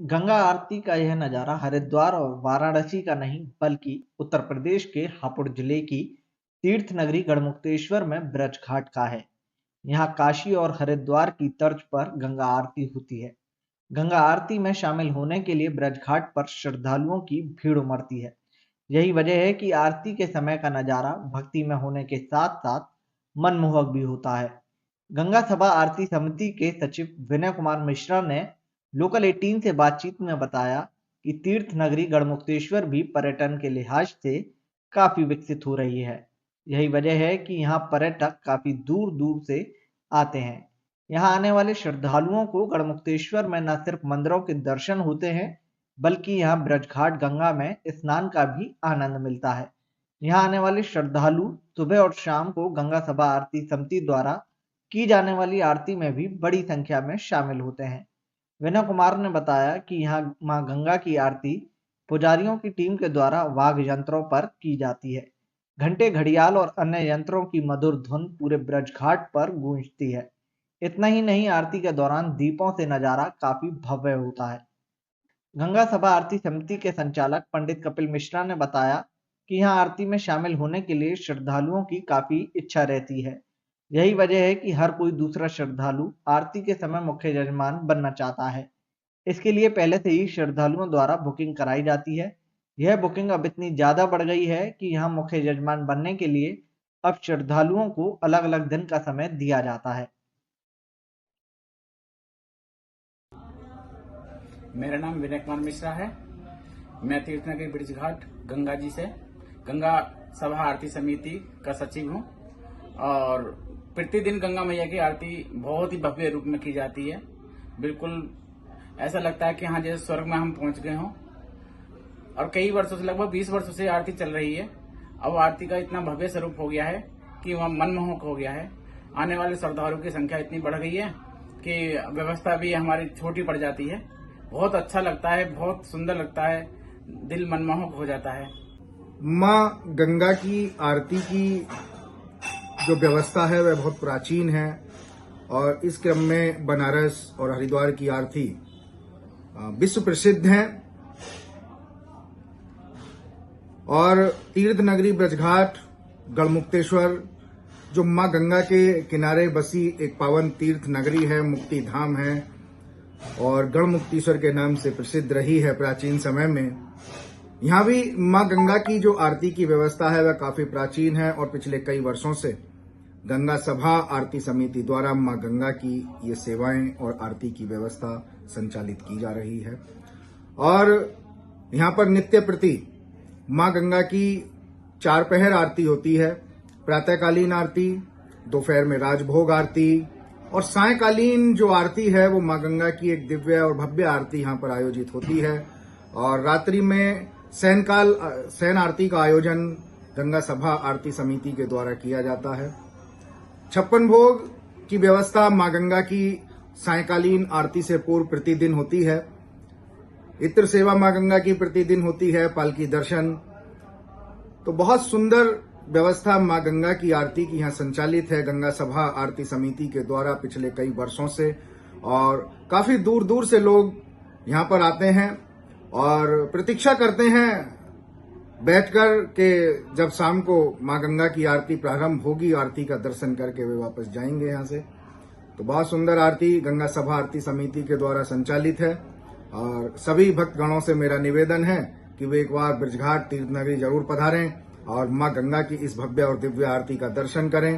गंगा आरती का यह नज़ारा हरिद्वार और वाराणसी का नहीं बल्कि उत्तर प्रदेश के हापुड़ जिले की तीर्थ नगरी गढ़मुक्तेश्वर में ब्रज घाट का है। यहाँ काशी और हरिद्वार की तर्ज पर गंगा आरती होती है। गंगा आरती में शामिल होने के लिए ब्रज घाट पर श्रद्धालुओं की भीड़ उमड़ती है। यही वजह है कि आरती के समय का नज़ारा भक्ति में होने के साथ साथ मनमोहक भी होता है। गंगा सभा आरती समिति के सचिव विनय कुमार मिश्रा ने लोकल 18 से बातचीत में बताया कि तीर्थ नगरी गढ़मुक्तेश्वर भी पर्यटन के लिहाज से काफी विकसित हो रही है। यही वजह है कि यहाँ पर्यटक काफी दूर दूर से आते हैं। यहाँ आने वाले श्रद्धालुओं को गढ़मुक्तेश्वर में न सिर्फ मंदिरों के दर्शन होते हैं बल्कि यहाँ ब्रजघाट गंगा में स्नान का भी आनंद मिलता है। यहाँ आने वाले श्रद्धालु सुबह और शाम को गंगा सभा आरती समिति द्वारा की जाने वाली आरती में भी बड़ी संख्या में शामिल होते हैं। विनय कुमार ने बताया कि यहाँ मां गंगा की आरती पुजारियों की टीम के द्वारा वाद्य यंत्रों पर की जाती है। घंटे, घड़ियाल और अन्य यंत्रों की मधुर धुन पूरे ब्रज घाट पर गूंजती है। इतना ही नहीं, आरती के दौरान दीपों से नजारा काफी भव्य होता है। गंगा सभा आरती समिति के संचालक पंडित कपिल मिश्रा ने बताया कि यहाँ आरती में शामिल होने के लिए श्रद्धालुओं की काफी इच्छा रहती है। यही वजह है कि हर कोई दूसरा श्रद्धालु आरती के समय मुख्य यजमान बनना चाहता है। इसके लिए पहले से ही श्रद्धालुओं द्वारा बुकिंग कराई जाती है। यह बुकिंग अब इतनी ज्यादा बढ़ गई है कि यहाँ मुख्य यजमान बनने के लिए अब श्रद्धालुओं को अलग अलग दिन का समय दिया जाता है। मेरा नाम विनय कुमार मिश्रा है। मैं तीर्थनगरी ब्रिज घाट गंगा जी से गंगा सभा आरती समिति का सचिव हूँ और प्रतिदिन गंगा मैया की आरती बहुत ही भव्य रूप में की जाती है। बिल्कुल ऐसा लगता है कि हाँ जैसे स्वर्ग में हम पहुंच गए हों। और कई वर्षों से, लगभग 20 वर्षों से आरती चल रही है। अब आरती का इतना भव्य स्वरूप हो गया है कि वह मनमोहक हो गया है। आने वाले श्रद्धालुओं की संख्या इतनी बढ़ गई है कि व्यवस्था भी हमारी छोटी पड़ जाती है। बहुत अच्छा लगता है, बहुत सुंदर लगता है, दिल मनमोहक हो जाता है। माँ गंगा की आरती की जो व्यवस्था है वह बहुत प्राचीन है और इस क्रम में बनारस और हरिद्वार की आरती विश्व प्रसिद्ध है और तीर्थ नगरी ब्रजघाट गढ़मुक्तेश्वर जो माँ गंगा के किनारे बसी एक पावन तीर्थ नगरी है, मुक्ति धाम है और गढ़मुक्तेश्वर के नाम से प्रसिद्ध रही है प्राचीन समय में। यहाँ भी माँ गंगा की जो आरती की व्यवस्था है वह काफी प्राचीन है और पिछले कई वर्षों से गंगा सभा आरती समिति द्वारा माँ गंगा की ये सेवाएं और आरती की व्यवस्था संचालित की जा रही है और यहाँ पर नित्य प्रति माँ गंगा की 4 पहर आरती होती है। प्रातःकालीन आरती, दोपहर में राजभोग आरती और सायंकालीन जो आरती है वो माँ गंगा की एक दिव्य और भव्य आरती यहाँ पर आयोजित होती है और रात्रि में शयन आरती का आयोजन गंगा सभा आरती समिति के द्वारा किया जाता है। 56 भोग की व्यवस्था माँ गंगा की सायंकालीन आरती से पूर्व प्रतिदिन होती है। इत्र सेवा माँ गंगा की प्रतिदिन होती है, पालकी दर्शन। तो बहुत सुंदर व्यवस्था माँ गंगा की आरती की यहाँ संचालित है गंगा सभा आरती समिति के द्वारा पिछले कई वर्षों से और काफी दूर दूर से लोग यहाँ पर आते हैं और प्रतीक्षा करते हैं बैठकर के जब शाम को माँ गंगा की आरती प्रारंभ होगी, आरती का दर्शन करके वे वापस जाएंगे यहाँ से। तो बहुत सुंदर आरती गंगा सभा आरती समिति के द्वारा संचालित है और सभी भक्तगणों से मेरा निवेदन है कि वे एक बार ब्रजघाट तीर्थनगरी जरूर पधारें और माँ गंगा की इस भव्य और दिव्य आरती का दर्शन करें।